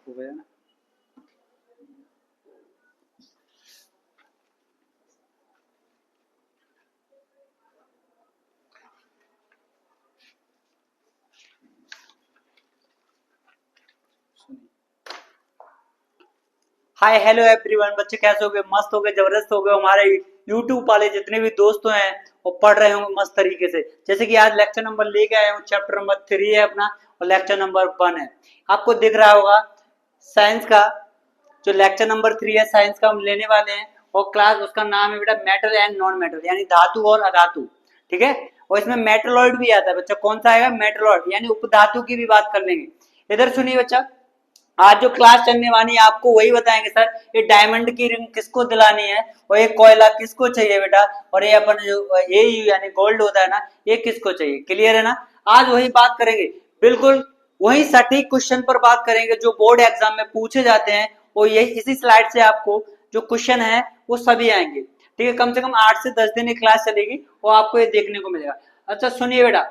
हो गया ना। हाय हेलो एवरीवन, बच्चे कैसे हो गए? मस्त हो गए, जबरदस्त हो गए। हमारे यूट्यूब वाले जितने भी दोस्त हैं वो पढ़ रहे होंगे मस्त तरीके से। जैसे कि आज लेक्चर नंबर लेके आए हूँ, चैप्टर नंबर 3 है अपना और लेक्चर नंबर 1 है। आपको दिख रहा होगा साइंस का जो लेक्चर नंबर 3 है, साइंस का हम लेने वाले हैं। और क्लास उसका नाम है बेटा मेटल एंड नॉन मेटल, यानी धातु और अधातु। ठीक है, और इसमें मेटलॉइड भी आता है बच्चा। कौन सा आएगा? मेटलॉइड, यानी उपधातु की भी बात कर लेंगे। इधर सुनिए बच्चा, आज जो क्लास चलने वाली है आपको वही बताएंगे सर, ये डायमंड की रिंग किसको दिलानी है और ये कोयला किसको चाहिए बेटा, और ये अपन जो ये यानी गोल्ड होता है ना, ये किसको चाहिए। क्लियर है ना? आज वही बात करेंगे, बिल्कुल वही सटीक क्वेश्चन पर बात करेंगे जो बोर्ड एग्जाम में पूछे जाते हैं। और यही इसी स्लाइड से आपको जो क्वेश्चन है वो सभी आएंगे। ठीक है, कम से कम 8 से 10 दिन ये क्लास चलेगी और आपको ये देखने को मिलेगा। अच्छा सुनिए बेटा,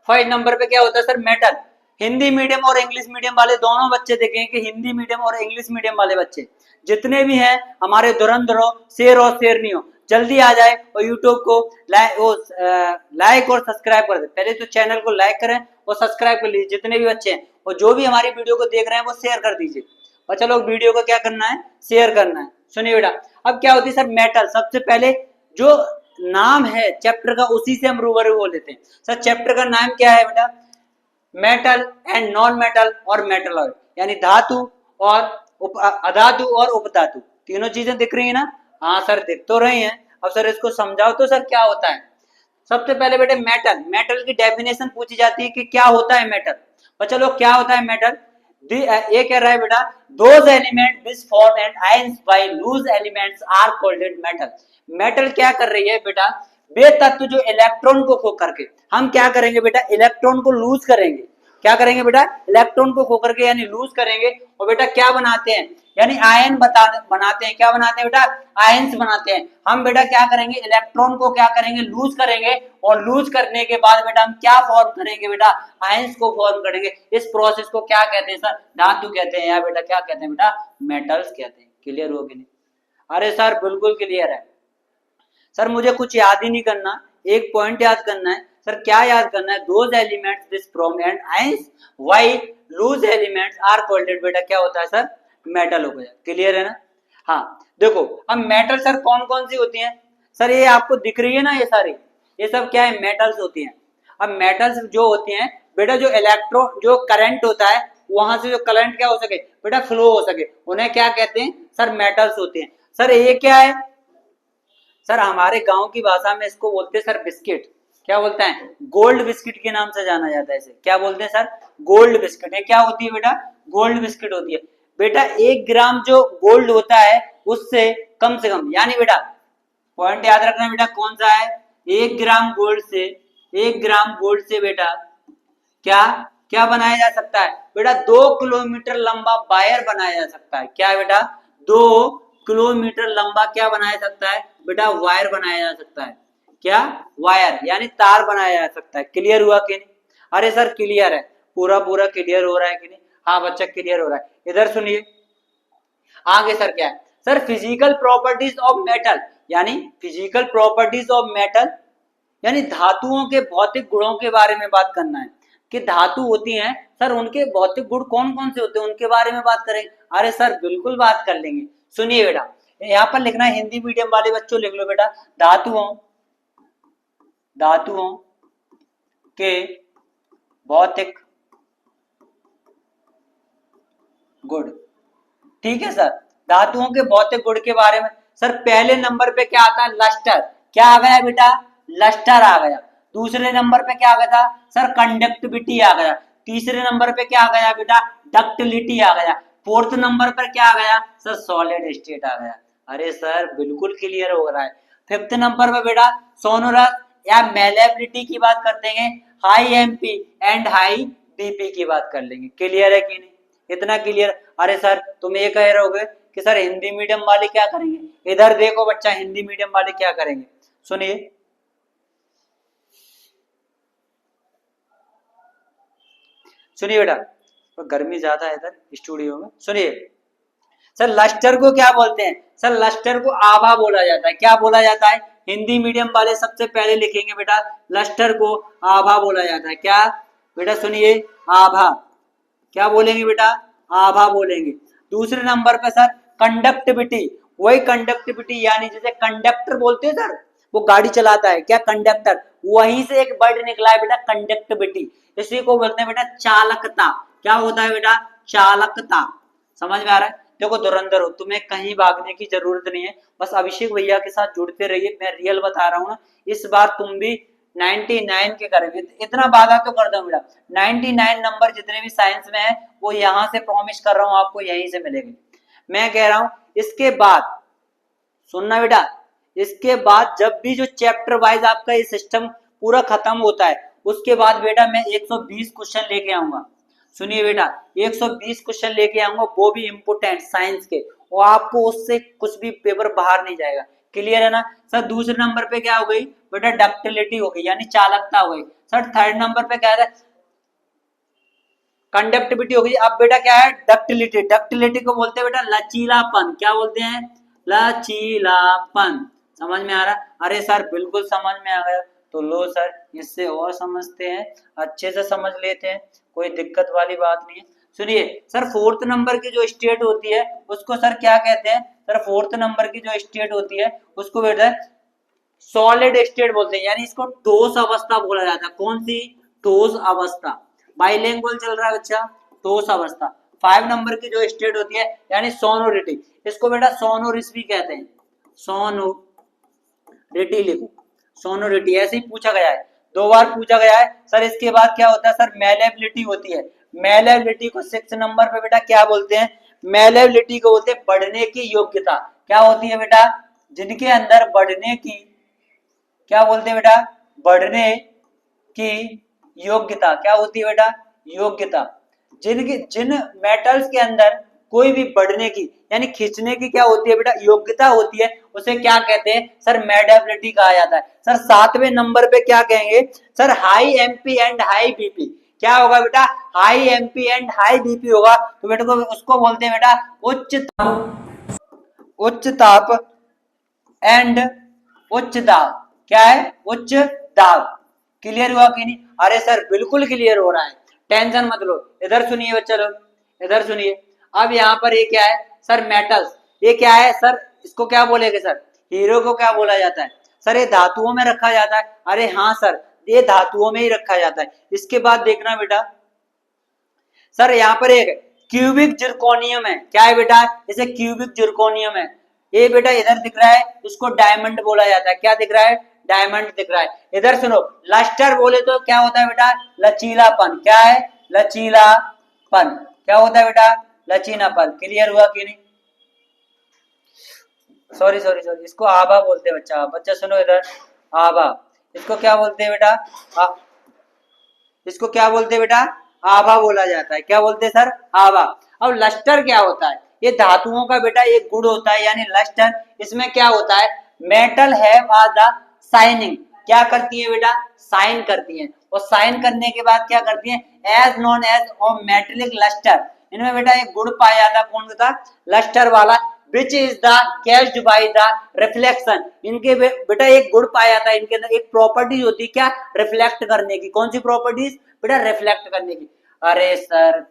फर्स्ट नंबर पे क्या होता है सर? मेटल। हिंदी मीडियम और इंग्लिश मीडियम वाले दोनों बच्चे देखें कि हिंदी मीडियम और इंग्लिश मीडियम वाले बच्चे जितने भी हैं हमारे धुरंधरो, शेर और शेरनियों, जल्दी आ जाए और यूट्यूब को लाइक और सब्सक्राइब कर दे। पहले तो चैनल को लाइक करें और सब्सक्राइब कर लीजिए जितने भी बच्चे हैं, और जो भी हमारी वीडियो को देख रहे हैं वो शेयर कर दीजिए। और चलो वीडियो को क्या करना है? शेयर करना है। सुनिए बेटा, अब क्या होती है सर? मेटल। सबसे पहले जो नाम है चैप्टर का उसी से हम रूबरू हो लेते हैं। सर चैप्टर का नाम क्या है बेटा? मेटल एंड नॉन मेटल और मेटलॉइड, यानी धातु और अधातु और उपधातु। तीनों चीजें दिख रही है ना? हाँ सर दिख तो रही हैं। अब सर इसको समझाओ तो सर क्या होता है। सबसे पहले बेटे मेटल, मेटल की डेफिनेशन पूछी जाती है कि क्या होता है मेटल। और चलो क्या होता है मेटल। ये कह रहा है बेटा, those element which form and ions by lose elements are called metal. Metal क्या कर रही है बेटा? वे तत्व जो इलेक्ट्रॉन को खो करके, हम क्या करेंगे बेटा? इलेक्ट्रॉन को लूज करेंगे। क्या करेंगे बेटा? इलेक्ट्रॉन को खो करके यानी लूज करेंगे। और बेटा क्या बनाते हैं? यानी आयन बनाते हैं। क्या बनाते हैं बेटा? आयंस बनाते हैं। हम बेटा क्या करेंगे? इलेक्ट्रॉन को क्या करेंगे? लूज करेंगे। और लूज करने के बाद बेटा हम क्या फॉर्म करेंगे बेटा? आयंस को फॉर्म करेंगे। इस प्रोसेस को क्या कहते हैं सर? धातु कहते हैं, या बेटा क्या कहते हैं बेटा? मेटल्स कहते हैं। क्लियर हो कि नहीं? अरे सर बिल्कुल क्लियर है। सर मुझे कुछ याद ही नहीं करना, एक पॉइंट याद करना है। सर क्या याद करना है? Those elements this from and ions why lose elements are called बेटा क्या होता है सर? मेटल हो गया। क्लियर है ना? हाँ देखो, अब मेटल सर कौन कौन सी होती हैं? सर ये आपको दिख रही है ना, ये सारी, ये सब क्या है? मेटल्स होती हैं। अब मेटल्स जो होती हैं बेटा, जो इलेक्ट्रो जो करंट होता है वहां से जो करंट क्या हो सके बेटा? फ्लो हो सके, उन्हें क्या कहते हैं सर? मेटल्स होते हैं। सर ये क्या है? सर हमारे गांव की भाषा में इसको बोलते हैं सर बिस्किट। क्या बोलते हैं? गोल्ड बिस्किट के नाम से जाना जाता है इसे। क्या बोलते हैं सर? Gold biscuit. है क्या होती है बेटा? गोल्ड बिस्किट होती है। बेटा 1 ग्राम जो गोल्ड होता है उससे कम से कम, यानी बेटा पॉइंट याद रखना बेटा कौन सा है? 1 ग्राम गोल्ड से, 1 ग्राम गोल्ड से बेटा क्या क्या बनाया जा सकता है बेटा? 2 किलोमीटर लंबा वायर बनाया जा सकता है। क्या बेटा? 2 किलोमीटर लंबा क्या बनाया जा सकता है बेटा? वायर बनाया जा सकता है। क्या? वायर, यानी तार बनाया जा सकता है। क्लियर हुआ कि नहीं? अरे सर क्लियर है, पूरा पूरा क्लियर हो रहा है कि नहीं? हाँ बच्चा क्लियर हो रहा है। इधर सुनिए, आगे सर क्या है? Sir physical properties of metal, यानी फिजिकल प्रॉपर्टीज ऑफ मेटल, यानी धातुओं के भौतिक गुणों के बारे में बात करना है कि धातु होती हैं सर उनके भौतिक गुण कौन कौन से होते हैं उनके बारे में बात करें। अरे सर बिल्कुल बात कर लेंगे। सुनिए बेटा, यहाँ पर लिखना है, हिंदी मीडियम वाले बच्चों लिख लो बेटा, धातुओं धातुओं के भौतिक गुण। ठीक है सर, धातुओं के भौतिक गुण के बारे में। सर पहले नंबर पे क्या आता है? लस्टर। क्या आ गया बेटा? लस्टर आ गया। दूसरे नंबर पे क्या आ गया था सर? कंडक्टिविटी आ गया। तीसरे नंबर पे क्या आ गया बेटा? डक्टिलिटी आ गया। फोर्थ नंबर पर क्या आ गया सर? सॉलिड स्टेट आ गया। अरे सर बिल्कुल क्लियर हो रहा है। फिफ्थ नंबर पर बेटा सोनोरस या मेलेबिलिटी की बात करते हैं, high MP and high BP की बात कर लेंगे। क्लियर है कि नहीं? इतना क्लियर? अरे सर तुम ये कह रहे होगे कि सर हिंदी मीडियम वाले क्या करेंगे? इधर देखो बच्चा, हिंदी मीडियम वाले क्या करेंगे, सुनिए। सुनिए बेटा, तो गर्मी ज्यादा है इधर स्टूडियो में। सुनिए सर, लस्टर को क्या बोलते हैं? सर लस्टर को आभा बोला जाता है। क्या बोला जाता है? हिंदी मीडियम वाले सबसे पहले लिखेंगे बेटा, लस्टर को आभा बोला जाता है। क्या बेटा? सुनिए, आभा। क्या बोलेंगे बेटा? आभा बोलेंगे। दूसरे नंबर पे सर कंडक्टिविटी, वही कंडक्टिविटी यानी जैसे कंडक्टर बोलते हैं सर, वो गाड़ी चलाता है, क्या कंडक्टर, वहीं से एक वर्ड निकला है बेटा कंडक्टिविटी। इसी को बोलते हैं बेटा चालकता। क्या होता है बेटा? चालकता। समझ में आ रहा है? देखो धुरंधर हो, तुम्हें कहीं भागने की जरूरत नहीं है, बस अभिषेक भैया के साथ जुड़ते रहिए। मैं रियल बता रहा हूँ ना, इस बार तुम भी 99 के करेंगे, इतना वादा तो कर दो बेटा। 99 नंबर जितने भी साइंस में है वो यहाँ से प्रॉमिस कर रहा हूँ आपको यहीं से मिलेंगे। मैं कह रहा हूँ इसके बाद सुनना बेटा, इसके बाद जब भी जो चैप्टर वाइज आपका ये सिस्टम पूरा खत्म होता है, उसके बाद बेटा मैं 120 क्वेश्चन लेके आऊंगा। सुनिए बेटा, 120 क्वेश्चन लेके आऊंगा, वो भी इम्पोर्टेंट साइंस के, और आपको उससे कुछ भी पेपर बाहर नहीं जाएगा। क्लियर है ना सर? दूसरे नंबर पे क्या हो गई बेटा? डक्टिलिटी हो गई, यानी चालकता हो गई। सर थर्ड नंबर पे क्या है? कंडक्टिविटी हो गई। अब बेटा क्या है? डक्टिलिटी। डक्टिलिटी को बोलते हैं बेटा लचीलापन। क्या बोलते हैं? लचीलापन। समझ में आ रहा? अरे सर बिल्कुल समझ में आ गया, तो लो सर इससे और समझते हैं, अच्छे से समझ लेते हैं, कोई दिक्कत वाली बात नहीं है। सुनिए सर, फोर्थ नंबर की जो स्टेट होती है उसको सर क्या कहते हैं? सर फोर्थ नंबर की जो स्टेट होती है उसको बेटा सॉलिड स्टेट बोलते हैं, यानी इसको ठोस अवस्था बोला जाता है। कौन सी? ठोस अवस्था। बाइलिंगुअल चल रहा है बच्चा, ठोस अवस्था। 5 नंबर की जो स्टेट होती है यानी सोनोरिटी, इसको बेटा सोनोरिस भी कहते हैं। सोनोरिटी लिखो, सोनोरिटी। ऐसे ही पूछा गया है, 2 बार पूछा गया है सर। इसके बाद क्या होता है सर? मेलेबिलिटी होती है। मेलेबिलिटी को 6 नंबर पे बेटा क्या बोलते हैं? मेलेबिलिटी को बोलते हैं बढ़ने की योग्यता। क्या होती है बेटा? जिनके अंदर बढ़ने की, क्या बोलते हैं बेटा? बढ़ने की योग्यता। क्या होती है बेटा? योग्यता। जिन मेटल्स के अंदर कोई भी बढ़ने की यानी खींचने की क्या होती है बेटा? योग्यता होती है, उसे क्या कहते हैं सर? मेलेबिलिटी कहा जाता है। सर 7वें नंबर पे क्या कहेंगे sir? High MP and high BP. क्या होगा बेटा? High MP and high BP होगा, तो बेटा को उसको बोलते हैं बेटा उच्च ताप एंड उच्च दाब। क्या है? उच्च दाब। क्लियर हुआ कि नहीं? अरे सर बिल्कुल क्लियर हो रहा है, टेंशन मत लो। इधर सुनिए बच्चा लोग, इधर सुनिए। अब यहाँ पर ये क्या है सर? मेटल्स। ये क्या है सर? इसको क्या बोलेंगे सर? हीरो को क्या बोला जाता है सर? ये धातुओं में रखा जाता है। अरे हाँ सर, ये धातुओं में ही रखा जाता है। इसके बाद देखना बेटा, सर यहाँ पर एक क्यूबिक जिरकोनियम है। क्या है बेटा? इसे क्यूबिक जिरकोनियम है। ये बेटा इधर दिख रहा है, इसको डायमंड बोला जाता है। क्या दिख रहा है? डायमंड दिख रहा है। इधर सुनो, लस्टर बोले तो क्या होता है बेटा? लचीलापन। क्या है? लचीलापन। क्या होता है बेटा? लचीलापन। क्लियर हुआ कि नहीं? सॉरी सॉरी सॉरी, इसको आभा बोलते हैं बच्चा। बच्चा सुनो इधर, आभा। इसको क्या बोलते हैं बेटा? इसको क्या बोलते हैं बेटा? आभा बोला जाता है। क्या बोलते हैं सर? आभा। अब लस्टर क्या होता है? ये धातुओं का बेटा एक गुण होता है, यानी लस्टर। इसमें क्या होता है? Metal have the shining. क्या करती है बेटा? साइन करती है, और साइन करने के बाद क्या करती है? As known as metallic lustre. इनमें बेटा एक गुण पाया जाता है, कौन सा? लस्टर वाला। Which is the catched by the reflection. इनके बेटा एक गुण पाया जाता है, इनके अंदर एक प्रॉपर्टीज होती है, क्या? रिफ्लेक्ट करने की। कौन सी प्रॉपर्टीज बेटा? रिफ्लेक्ट करने की। अरे sir,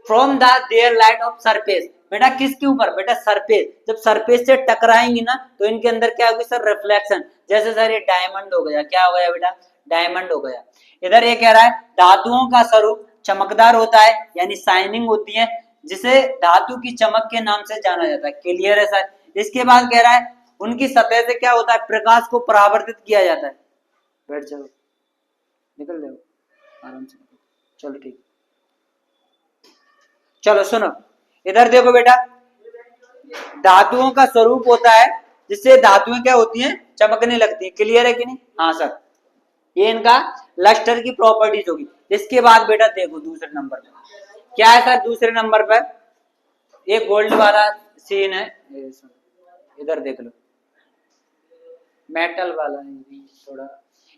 from the their light off surface. बेटा किसके ऊपर? बेटा सरफेस। जब सरफेस से टकराएंगी ना तो इनके अंदर क्या होगी सर? रिफ्लेक्शन। जैसे सर ये डायमंड हो गया। क्या हो गया बेटा? डायमंड हो गया। इधर ये कह रहा है धातुओं का स्वरूप चमकदार होता है, यानी शाइनिंग होती है, जिसे धातु की चमक के नाम से जाना जाता है। क्लियर है सर? इसके बाद कह रहा है उनकी सतह से क्या होता है? प्रकाश को परावर्तित किया जाता है। बैठ जाओ, निकल जाओ आराम से। चलो ठीक, चलो सुनो इधर देखो बेटा, धातुओं का स्वरूप होता है जिससे धातुएं क्या होती हैं? चमकने लगती हैं। क्लियर है कि नहीं? हाँ सर, ये इनका लस्टर की प्रॉपर्टीज होगी। इसके बाद बेटा देखो दूसरे नंबर पर क्या है सर? दूसरे नंबर पर एक गोल्ड वाला सीन है, इधर देख लो, मेटल वाला है थोड़ा।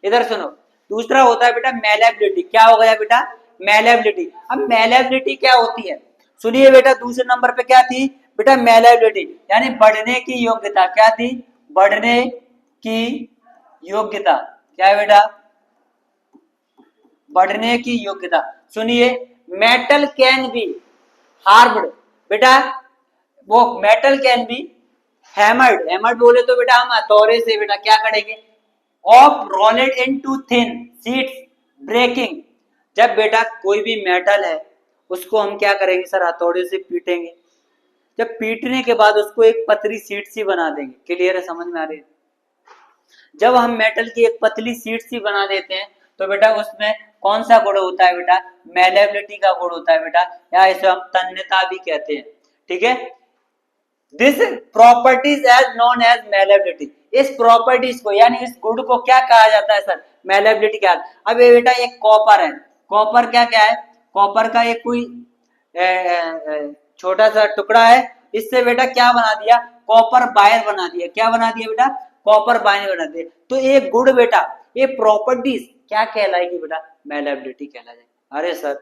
इधर सुनो, दूसरा होता है बेटा मेलेबिलिटी। क्या हो गया बेटा? मेलेबिलिटी। अब मेलेबिलिटी क्या होती है, सुनिए बेटा, दूसरे नंबर पे क्या थी बेटा, मेलेबिलिटी यानी बढ़ने की योग्यता। क्या थी, बढ़ने की योग्यता। क्या है बेटा, बढ़ने की योग्यता। सुनिए, मेटल कैन बी हार्बड, बेटा वो metal can be hammered, hammered बोले तो बेटा हम हथौड़े से बेटा क्या करेंगे, of rolled into thin sheets breaking. जब बेटा कोई भी मेटल है उसको हम क्या करेंगे सर, हथौड़े से पीटेंगे, जब पीटने के बाद उसको एक पतली सीट सी बना देंगे। क्लियर है, समझ में आ रही है। जब हम मेटल की एक पतली सीट सी बना देते हैं तो बेटा उसमें कौन सा गुण होता है बेटा, मेलेबिलिटी का गुण होता है बेटा, या इसे हम तन्यता भी कहते हैं। ठीक है, this properties as known as malleability. इस प्रॉपर्टीज को यानी इस गुण को क्या कहा जाता है सर, मेलेबिलिटी क्या है। अब ये बेटा एक कॉपर है, कॉपर क्या क्या है, कॉपर का एक कोई छोटा सा टुकड़ा है, इससे बेटा क्या बना दिया, कॉपर वायर बना दिया। क्या बना दिया बेटा, कॉपर वायर बना दिया। तो एक गुण बेटा, ये प्रॉपर्टीज क्या कहलाएगी बेटा, मेलेबिलिटी कहलाएगी। अरे सर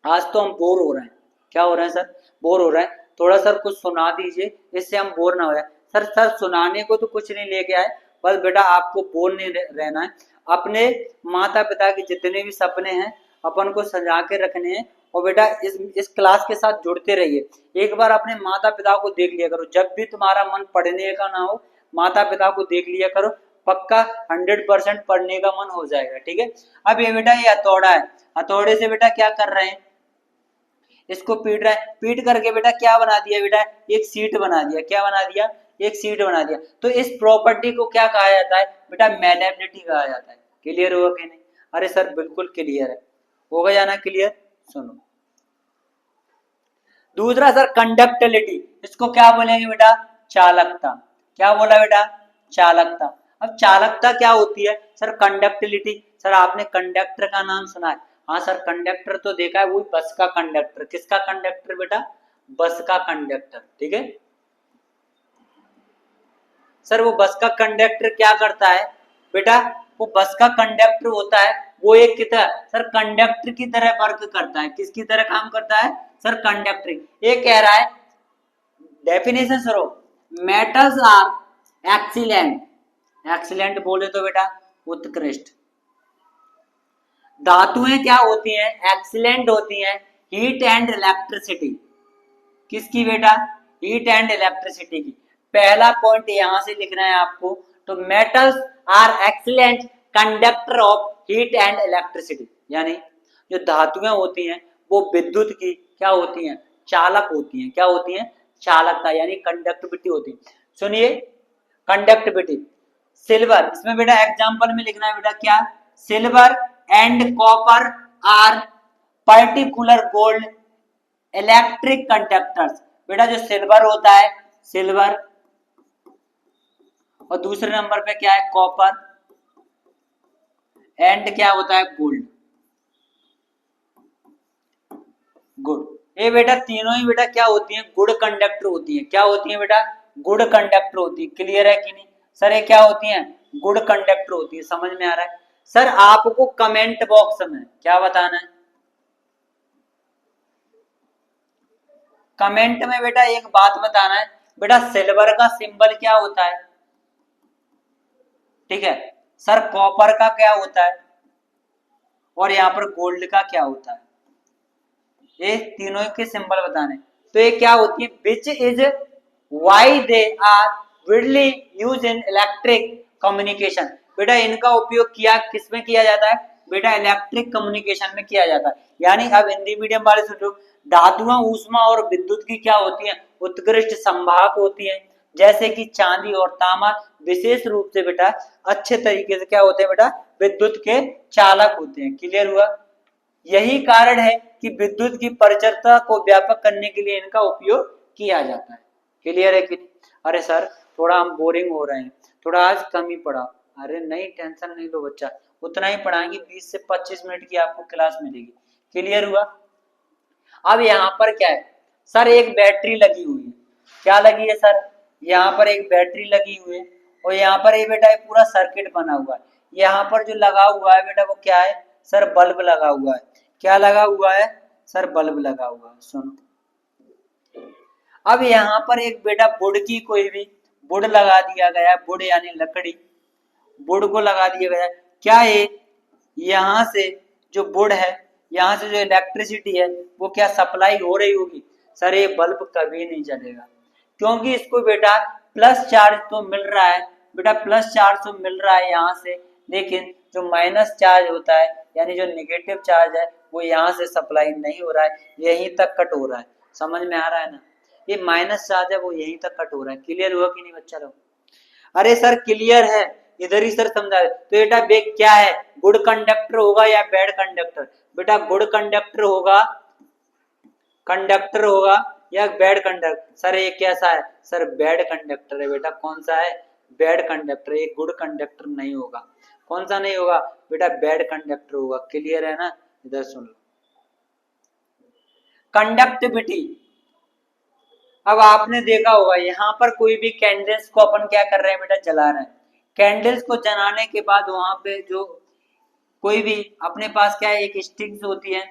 आज तो हम बोर हो रहे हैं, क्या हो रहे हैं सर, बोर हो रहे हैं, थोड़ा सर कुछ सुना दीजिए इससे हम बोर ना हो जाए। सर सुनाने को तो कुछ नहीं लेके आए, बस बेटा आपको बोर नहीं रहना है। अपने माता पिता के जितने भी सपने हैं अपन को सजा के रखने हैं, और बेटा इस क्लास के साथ जुड़ते रहिए। एक बार अपने माता पिता को देख लिया करो, जब भी तुम्हारा मन पढ़ने का ना हो माता पिता को देख लिया करो, पक्का 100% पढ़ने का मन हो जाएगा। ठीक है, अब ये बेटा ये हथौड़ा है, हथौड़े से बेटा क्या कर रहे हैं, इसको पीट रहा है, पीट करके बेटा क्या बना दिया बेटा, एक सीट बना दिया। क्या बना दिया, एक सीट बना दिया। तो इस प्रॉपर्टी को क्या कहा जाता है बेटा, मेलेबिलिटी कहा जाता है। क्लियर हुआ कि नहीं, अरे सर बिल्कुल क्लियर है, होगा जाना क्लियर। सुनो दूसरा सर कंडक्टिविटी, इसको क्या बोलेंगे बेटा, चालकता। क्या बोला बेटा, चालकता। अब चालकता क्या होती है सर, कंडक्टिविटी। सर आपने कंडक्टर का नाम सुना है, हाँ सर कंडक्टर तो देखा है, वो बस का कंडक्टर। किसका कंडक्टर बेटा, बस का कंडक्टर। ठीक है सर, वो बस का कंडक्टर क्या करता है बेटा, वो बस का कंडक्टर होता है, वो एक कितना सर कंडक्टर की तरह वर्क करता है। किसकी तरह काम करता है सर, कंडक्टर। ये कह रहा है definition sir, metals are excellent, excellent बोले तो बेटा उत्कृष्ट। धातुएं क्या होती हैं, एक्सीलेंट होती हैं, हीट एंड इलेक्ट्रिसिटी। किसकी बेटा, हीट एंड इलेक्ट्रिसिटी की। पहला पॉइंट यहां से लिखना है आपको, तो metals are excellent conductor of heat and electricity, यानी जो धातुएं होती हैं वो विद्युत की क्या होती हैं, चालक होती हैं। क्या होती हैं, चालकता यानी कंडक्टिविटी होती है। सुनिए कंडक्टिविटी, सिल्वर, इसमें बेटा एग्जांपल में लिखना है बेटा क्या, silver and copper are particular gold electric conductors. बेटा जो सिल्वर होता है, सिल्वर, और दूसरे नंबर पे क्या है, कॉपर, एंड क्या होता है, गोल्ड, गुड। ये बेटा तीनों ही बेटा क्या होती हैं, गुड कंडक्टर होती है। क्या होती है बेटा, गुड कंडक्टर होती है। क्लियर है कि नहीं सर, ये क्या होती हैं, गुड कंडक्टर होती है। समझ में आ रहा है सर, आपको कमेंट बॉक्स में क्या बताना है, कमेंट में बेटा एक बात बताना है, बेटा सिल्वर का सिंबल क्या होता है, ठीक है सर, कॉपर का क्या होता है, और यहाँ पर गोल्ड का क्या होता है, ये तीनों के सिंबल बताने। तो ये क्या होती है, which is why they are widely use in electric communication. बेटा इनका उपयोग किया किसमें किया जाता है बेटा, इलेक्ट्रिक कम्युनिकेशन में किया जाता है। यानी अब हिंदी मीडियम वाले सोचो, धातुआं ऊष्मा और विद्युत की क्या होती है, उत्कृष्ट संवाहक होती है। जैसे कि चांदी और तांबा विशेष रूप से बेटा अच्छे तरीके से क्या होते हैं बेटा, विद्युत के चालक होते हैं। क्लियर हुआ, यही कारण है कि विद्युत की परिचर्चा को व्यापक करने के लिए इनका उपयोग किया जाता है। क्लियर है कि नहीं, अरे सर थोड़ा हम बोरिंग हो रहे हैं, थोड़ा आज कम ही पढ़ा। अरे नहीं टेंशन नहीं लो बच्चा, उतना ही पढ़ाएंगे, 20 से 25 मिनट की आपको क्लास मिलेगी। क्लियर हुआ, अब यहाँ पर क्या है सर, एक बैटरी लगी हुई है। क्या लगी है सर, यहाँ पर एक बैटरी लगी हुई है, और यहाँ पर ये बेटा पूरा सर्किट बना हुआ है। यहाँ पर जो लगा हुआ है बेटा वो क्या है सर, बल्ब लगा हुआ है। क्या लगा हुआ है सर, बल्ब लगा हुआ है। सुनो, अब यहाँ पर एक बेटा वुड की कोई भी वुड लगा दिया गया है, वुड यानी लकड़ी, वुड को लगा दिया गया है। क्या ये यहाँ से जो वुड है, यहाँ से जो इलेक्ट्रिसिटी है वो क्या सप्लाई हो रही होगी? सर ये बल्ब कभी नहीं जलेगा, क्योंकि इसको बेटा प्लस चार्ज तो मिल रहा है, बेटा प्लस चार्ज तो मिल रहा है यहाँ से, लेकिन जो माइनस चार्ज होता है यानी जो नेगेटिव चार्ज है वो यहाँ से सप्लाई नहीं हो रहा है, यहीं तक कट हो रहा है। समझ में आ रहा है ना? ये माइनस चार्ज है वो यहीं तक कट हो रहा है। क्लियर हुआ कि नहीं बच्चा लोग? अरे सर क्लियर है, इधर ही सर समझा है। तो बेटा बेग क्या है, गुड कंडक्टर होगा या बैड कंडक्टर? बेटा गुड कंडक्टर होगा, कंडक्टर होगा या बैड कंडक्टर? सर ये कैसा है सर, बैड कंडक्टर है बेटा। कौन सा है? Bad conductor. ये गुड कंडक्टर नहीं होगा। कौन सा नहीं होगा बेटा? बैड कंडक्टर होगा। क्लियर है ना? इधर सुन लो, कंडक्टिविटी। अब आपने देखा होगा यहाँ पर कोई भी कैंडल्स को अपन क्या कर रहे हैं बेटा, जला रहे हैं। कैंडल्स को जलाने के बाद वहां पे जो कोई भी अपने पास क्या है, एक स्टिंग्स होती है,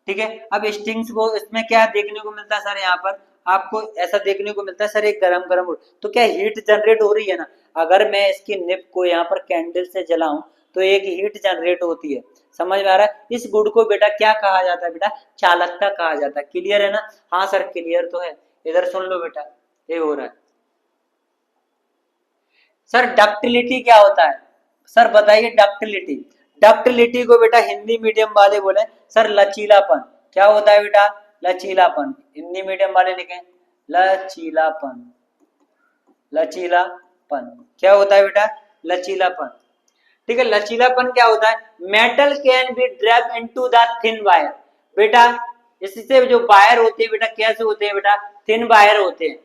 ठीक है। अब स्टिंग्स को इसमें क्या देखने को मिलता है सर, यहाँ पर आपको ऐसा देखने को मिलता है सर, एक गरम गरम, तो क्या हीट जनरेट हो रही है ना। अगर मैं इसकी निप को यहाँ पर कैंडल से जलाऊं तो एक हीट जनरेट होती है। समझ में आ रहा है? इस गुण को बेटा क्या कहा जाता है बेटा? चालकता कहा जाता है। क्लियर है ना? हाँ सर क्लियर तो है। इधर सुन लो बेटा, ये हो रहा है सर। डक्टिलिटी क्या होता है सर, बताइए डक्टिलिटी। डक्टिलिटी को बेटा हिंदी मीडियम वाले बोले सर लचीलापन। क्या होता है बेटा? लचीलापन। हिंदी मीडियम वाले लिखे लचीलापन। लचीलापन क्या होता है बेटा? लचीलापन। ठीक है, लचीलापन क्या होता है? Metal can be drag into the thin wire. बेटा इससे जो वायर होते हैं बेटा कैसे होते हैं बेटा? थिन वायर होते हैं।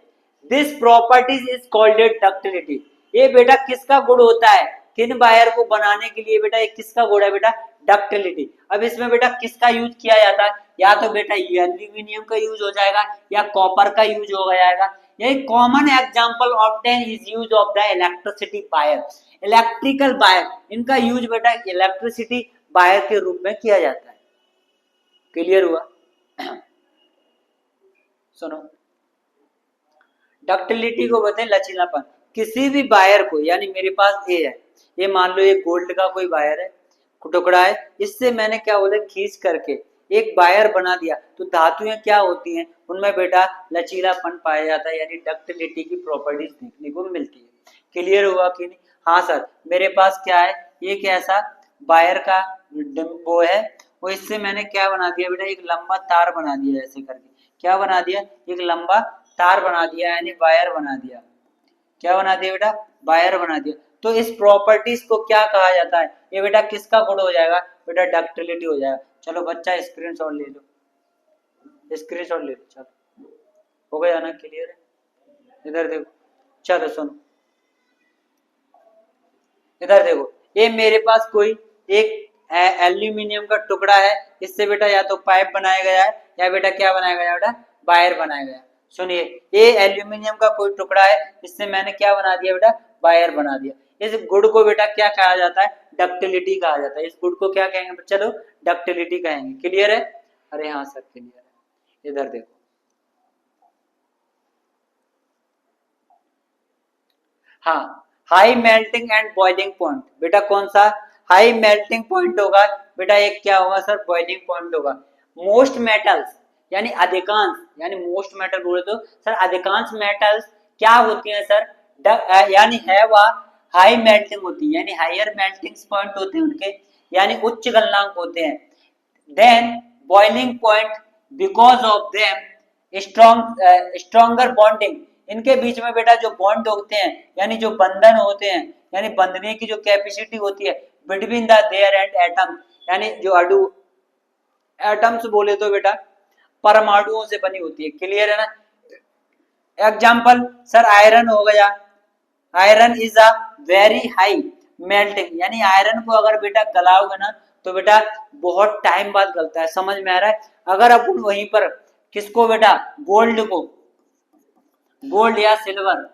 This properties is called ductility. ये बेटा किसका गुण होता है? थिन वायर को बनाने के लिए बेटा ये किसका गुण है बेटा? डक्टिलिटी। अब इसमें बेटा किसका यूज किया जाता है? या तो बेटा एल्यूमिनियम का यूज हो जाएगा या कॉपर का यूज हो जाएगा। यही common example obtain is use of the electricity wire. Electrical wire, इनका यूज बेटा इलेक्ट्रिसिटी वायर के रूप में किया जाता है। क्लियर हुआ? सुनो, डक्टिलिटी को बताएं लचीलापन। किसी भी वायर को, यानी मेरे पास ए है, ये मान लो ये गोल्ड का कोई वायर है, टुकड़ा है, इससे मैंने क्या बोले खींच करके एक वायर बना दिया, तो धातुएं क्या होती हैं उनमें बेटा लचीलापन पाया जाता है, यानी डक्टिलिटी की प्रॉपर्टीज देखने को मिलती है। क्लियर हुआ कि नहीं? हाँ सर, मेरे पास क्या है, एक ऐसा वायर का वो है, और इससे मैंने क्या बना दिया बेटा, एक लंबा तार बना दिया ऐसे करके। क्या बना दिया? एक लंबा तार बना दिया, यानी वायर बना दिया। क्या बना दिया बेटा? वायर बना दिया। तो इस प्रॉपर्टीज को क्या कहा जाता है? ये बेटा किसका गुण हो जाएगा बेटा? डक्टिलिटी हो जाएगा। चलो बच्चा स्क्रीनशॉट ले लो, स्क्रीनशॉट ले लो। चलो हो गया ना? क्लियर है? इधर देखो, चलो सुनो, इधर देखो, ये मेरे पास कोई एक एल्यूमिनियम का टुकड़ा है, इससे बेटा या तो पाइप बनाया गया है या बेटा क्या बनाया गया बेटा? वायर बनाया गया। सुनिए, ये एल्यूमिनियम का कोई टुकड़ा है, इससे मैंने क्या बना दिया बेटा? वायर बना दिया। इस गुण को बेटा क्या कहा जाता है? डक्टिलिटी कहा जाता है। इस गुण को क्या कहेंगे चलो? डक्टिलिटी कहेंगे। क्लियर है? अरे हाँ सर क्लियर है। इधर देखो, हाँ, high melting and boiling point. बेटा कौन सा हाई मेल्टिंग पॉइंट होगा बेटा? एक क्या होगा सर? बॉइलिंग पॉइंट होगा। मोस्ट मेटल्स, यानी अधिकांश, यानी मोस्ट मेटल बोले तो सर अधिकांश मेटल्स क्या होती हैं सर? यानी है वह हाई मेल्टिंग होती है, यानी हायर मेल्टिंग पॉइंट होते हैं उनके, यानी उच्च गलनांक होते हैं। Then boiling point because of them stronger bonding. इनके बीच में बेटा जो बॉन्ड होते हैं, यानी जो बंधन होते हैं, यानी बंधने की जो कैपेसिटी होती है between the their and atom, यानी जो अणु, एटम्स बोले तो बेटा परमाणुओं से बनी होती है। क्लियर है ना? एग्जाम्पल सर आयरन हो गया। Iron is a very high melting, यानी आयरन को अगर बेटा गलाओगे ना तो बेटा बहुत टाइम बाद गलता है। समझ में आ रहा है? अगर अपन वहीं पर किसको बेटा? गोल्ड को, गोल्ड या सिल्वर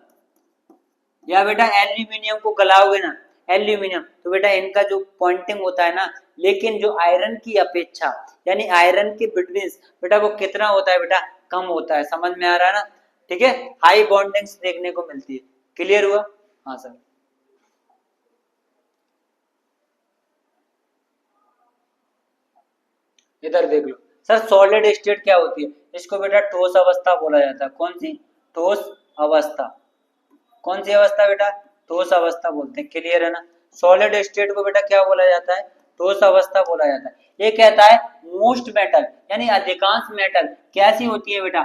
या बेटा एल्यूमिनियम को गलाओगे ना, एल्यूमिनियम, तो बेटा इनका जो पॉइंटिंग होता है ना, लेकिन जो आयरन की अपेक्षा यानी आयरन के बिटवीन बेटा वो कितना होता है बेटा, कम होता है। समझ में आ रहा है ना? ठीक है, हाई बॉन्डिंग्स देखने को मिलती है। क्लियर हुआ? हाँ सर। इधर देख लो सर, सॉलिड स्टेट क्या होती है? इसको बेटा ठोस अवस्था बोला जाता है। कौन सी? ठोस अवस्था। कौन सी अवस्था बेटा? ठोस अवस्था बोलते हैं। क्लियर है ना? सॉलिड स्टेट को बेटा क्या बोला जाता है? ठोस अवस्था बोला जाता है। ये कहता है मोस्ट मेटल यानी अधिकांश मेटल कैसी होती है बेटा?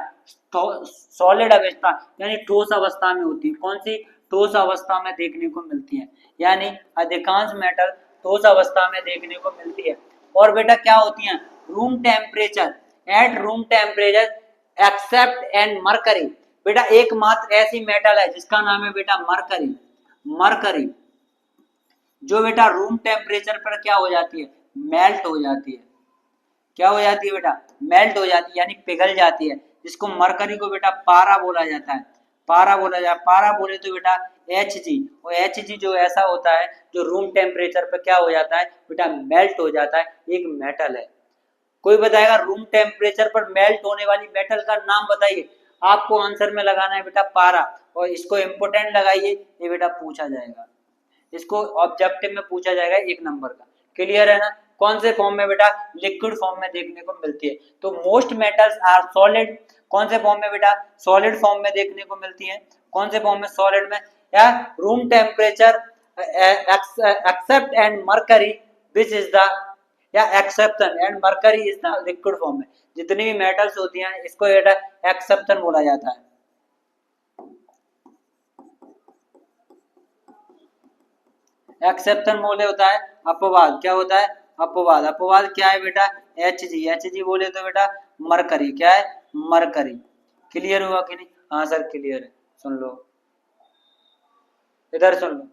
सॉलिड अवस्था यानी ठोस अवस्था में होती है। कौन सी? ठोस अवस्था में देखने को मिलती है, यानी अधिकांश मेटल ठोस अवस्था में देखने को मिलती है। और बेटा क्या होती है? Room temperature, at room temperature except and mercury. बेटा एकमात्र ऐसी मेटल है जिसका नाम है बेटा मरकरी। मरकरी जो बेटा रूम टेम्परेचर पर क्या हो जाती है? मेल्ट हो जाती है। क्या हो जाती है बेटा? मेल्ट हो जाती है यानी पिघल जाती है, जिसको मरकरी को बेटा पारा बोला जाता है। पारा बोला जाता है। पारा बोले तो बेटा Hg, और Hg जो ऐसा होता है जो रूम टेम्परेचर पर क्या हो जाता है बेटा? मेल्ट हो जाता है, एक मेटल है। कोई बताएगा रूम टेम्परेचर पर मेल्ट होने वाली मेटल का नाम बताइए। आपको आंसर में लगाना है बेटा पारा, और इसको इम्पोर्टेंट लगाइए, ये बेटा पूछा जाएगा, इसको ऑब्जेक्टिव में पूछा जाएगा 1 नंबर का। क्लियर है ना? कौन से फॉर्म में बेटा? लिक्विड फॉर्म में देखने को मिलती है। तो मोस्ट मेटल्स आर सॉलिड। कौन से फॉर्म में बेटा? सॉलिड फॉर्म में देखने को मिलती है। कौन से फॉर्म में? सॉलिड में। या room temperature except and mercury which is the, या exception and mercury is the liquid form में। जितनी भी मेटल्स होती हैं इसको बेटा एक्सेप्शन बोला जाता है। एक्सेप्शन बोले होता है अपवाद। क्या होता है? अपवाद। अपवाद क्या है बेटा? Hg। Hg बोले तो बेटा मरकरी। क्या है? मरकरी। क्लियर हुआ कि नहीं? हाँ सर क्लियर है। सुन लो, इधर सुन लो।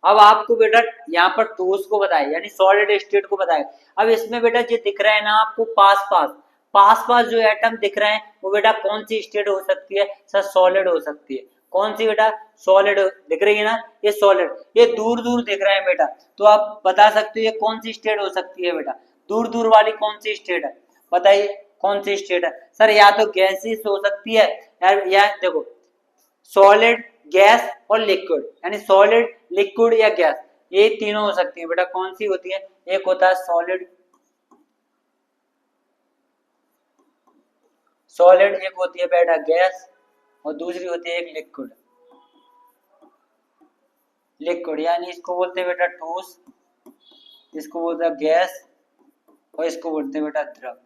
अब आपको बेटा यहाँ पर ठोस को बताए यानी सॉलिड स्टेट को बताए। अब इसमें बेटा जो दिख रहा है ना आपको पास पास, पास पास जो एटम दिख रहे हैं वो बेटा कौन सी स्टेट हो सकती है? सर सॉलिड हो सकती है। कौन सी बेटा? सॉलिड दिख रही है ना, ये सॉलिड। ये दूर दूर दिख रहा है बेटा, तो आप बता सकते हो ये कौन सी स्टेट हो सकती है बेटा? दूर दूर वाली कौन सी स्टेट है? बताइए कौन सी स्टेट है? सर या तो गैसेस हो सकती है, या देखो सॉलिड, गैस और लिक्विड, यानी सॉलिड, लिक्विड या गैस, ये तीनों हो सकती है बेटा। कौन सी होती है? एक होता है सॉलिड, सॉलिड एक होती है बेटा गैस, और दूसरी होती है एक लिक्विड। लिक्विड यानी इसको बोलते हैं बेटा ठोस, इसको बोलते हैं गैस, और इसको बोलते हैं बेटा द्रव।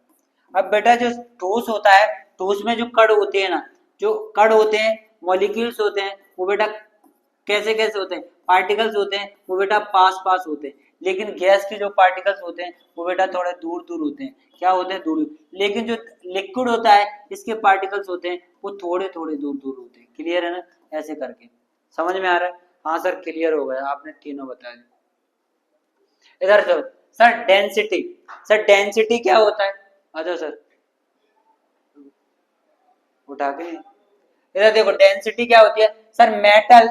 अब बेटा जो ठोस होता है, ठोस में जो कण होते हैं ना, जो कण होते हैं, मॉलिक्यूल्स होते हैं, वो बेटा कैसे कैसे होते हैं? पार्टिकल्स होते हैं, वो बेटा पास पास होते हैं। लेकिन गैस के जो पार्टिकल्स होते हैं वो बेटा थोड़े दूर दूर होते हैं। क्या होते हैं? दूर। लेकिन जो लिक्विड होता है इसके पार्टिकल्स होते हैं वो थोड़े थोड़े दूर दूर होते हैं। क्लियर है ना? ऐसे करके समझ में आ रहा है? हाँ सर क्लियर हो गया, आपने तीनों बता दिया। इधर sir, sir density, sir density क्या होता है? अच्छा सर उठा के, इधर देखो डेंसिटी क्या होती है? Sir metal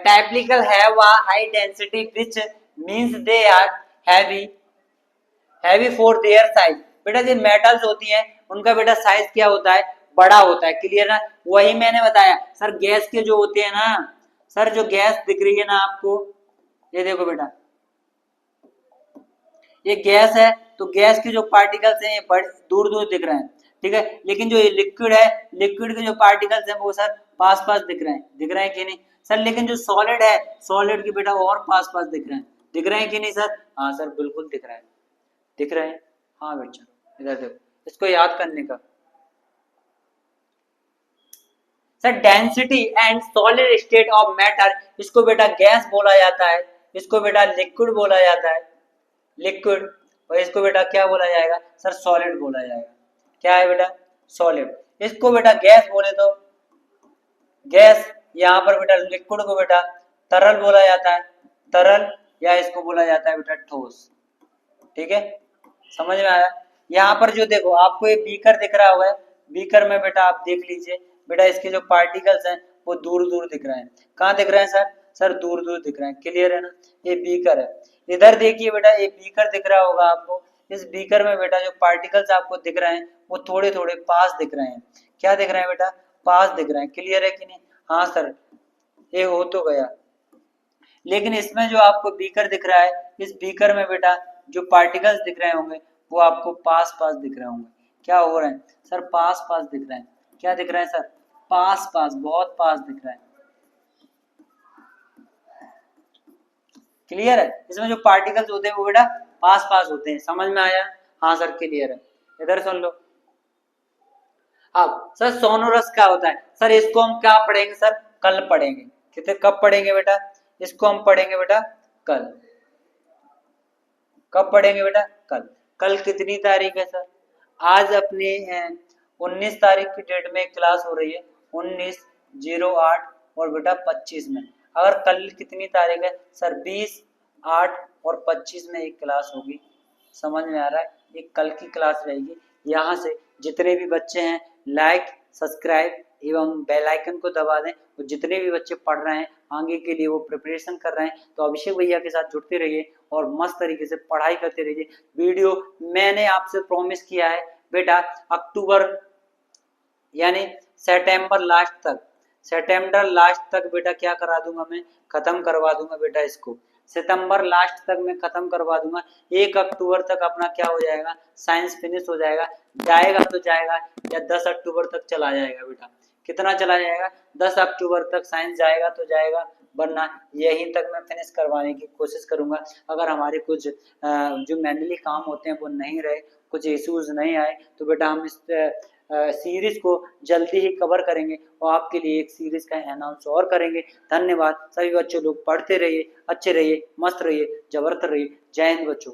typical have a high density which means they are heavy, heavy for their size। बेटा जो मेटल्स होती हैं उनका बेटा साइज क्या होता है? बड़ा होता है। क्लियर ना? वही मैंने बताया सर। गैस के जो होते हैं ना सर, जो गैस दिख रही है ना आपको, ये देखो बेटा ये गैस है, तो गैस के जो पार्टिकल्स हैं ये बड़े दूर दूर दिख रहे हैं, ठीक है। लेकिन जो ये लिक्विड है, लिक्विड के जो पार्टिकल्स हैं वो सर पास पास दिख रहे हैं। दिख रहे हैं कि नहीं सर? लेकिन जो सॉलिड है, सॉलिड के बेटा और पास पास दिख रहे हैं। दिख रहे हैं कि नहीं सर? हाँ सर बिल्कुल दिख रहा है। दिख रहे हैं? हाँ बेटा इधर देखो, इसको याद करने का। Sir density and solid state of matter, इसको बेटा गैस बोला जाता है, इसको बेटा लिक्विड बोला जाता है, लिक्विड। और इसको बेटा क्या बोला जाएगा? सर सॉलिड बोला जाएगा। क्या है बेटा? सॉलिड। इसको बेटा गैस बोले तो गैस, यहाँ पर बेटा लिक्विड को बेटा तरल बोला जाता है, तरल, या इसको बोला जाता है बेटा ठोस। ठीक है, समझ में आया? यहाँ पर जो देखो आपको ये बीकर दिख रहा होगा, बीकर में बेटा आप देख लीजिए बेटा इसके जो पार्टिकल्स हैं वो दूर दूर दिख रहे हैं। कहाँ दिख रहे हैं सर? सर दूर दूर दिख रहे हैं, क्लियर है ना। ये बीकर है। इधर देखिए बेटा, ये बीकर दिख रहा होगा आपको। इस बीकर में बेटा जो पार्टिकल्स आपको दिख रहे हैं वो थोड़े थोड़े पास दिख रहे हैं। क्या दिख रहे हैं बेटा, पास दिख रहे हैं, क्लियर है कि नहीं। हाँ सर, ये हो तो गया। लेकिन इसमें जो आपको बीकर दिख रहा है, इस बीकर में बेटा जो पार्टिकल्स दिख रहे होंगे वो आपको पास पास दिख रहे होंगे। क्या हो रहे हैं सर, पास पास दिख रहे हैं। क्या दिख रहे हैं सर, पास पास, बहुत पास दिख रहे हैं, क्लियर है। इसमें जो पार्टिकल्स होते हैं वो बेटा पास पास होते हैं, समझ में आया। हाँ सर क्लियर है। इधर सुन लो। अब सर सोनोरस क्या होता है, सर इसको हम क्या पढ़ेंगे सर, कल पढ़ेंगे। कितने, कब पढ़ेंगे बेटा, इसको हम पढ़ेंगे बेटा कल। कब पढ़ेंगे बेटा, कल। कल कितनी तारीख है सर, आज अपने 19 तारीख की डेट में क्लास हो रही है, 19/08 और बेटा 25 में। अगर कल कितनी तारीख है सर, 20, 8 और 25 में एक क्लास होगी। समझ में आ रहा है, ये कल की क्लास रहेगी। यहाँ से जितने भी बच्चे हैं लाइक, सब्सक्राइब एवं बेल आइकन को दबा दें। और जितने भी बच्चे पढ़ रहे हैं आगे के लिए, वो प्रिपरेशन कर रहे हैं, तो अभिषेक भैया के साथ जुड़ते रहिए और मस्त तरीके से पढ़ाई करते रहिए। वीडियो मैंने आपसे प्रॉमिस किया है बेटा, अक्टूबर यानी सितंबर लास्ट तक, सितंबर लास्ट तक बेटा क्या करा दूंगा मैं, खत्म करवा दूंगा बेटा इसको। सितंबर लास्ट तक मैं खत्म करवा दूंगा। 1 अक्टूबर तक अपना क्या हो जाएगा, साइंस फिनिश हो जाएगा। जाएगा तो जाएगा, या 10 अक्टूबर तक चला जाएगा बेटा। कितना चला जाएगा, 10 अक्टूबर तक साइंस जाएगा तो जाएगा, वरना यहीं तक मैं फिनिश करवाने की कोशिश करूंगा। अगर हमारे कुछ जो मैनुअली काम होते हैं वो नहीं रहे, कुछ इश्यूज नहीं आए, तो बेटा हम इस सीरीज को जल्दी ही कवर करेंगे और आपके लिए एक सीरीज का अनाउंस और करेंगे। धन्यवाद सभी बच्चों, लोग पढ़ते रहिए, अच्छे रहिए, मस्त रहिए, जबरदस्त रहिए। जय हिंद बच्चों।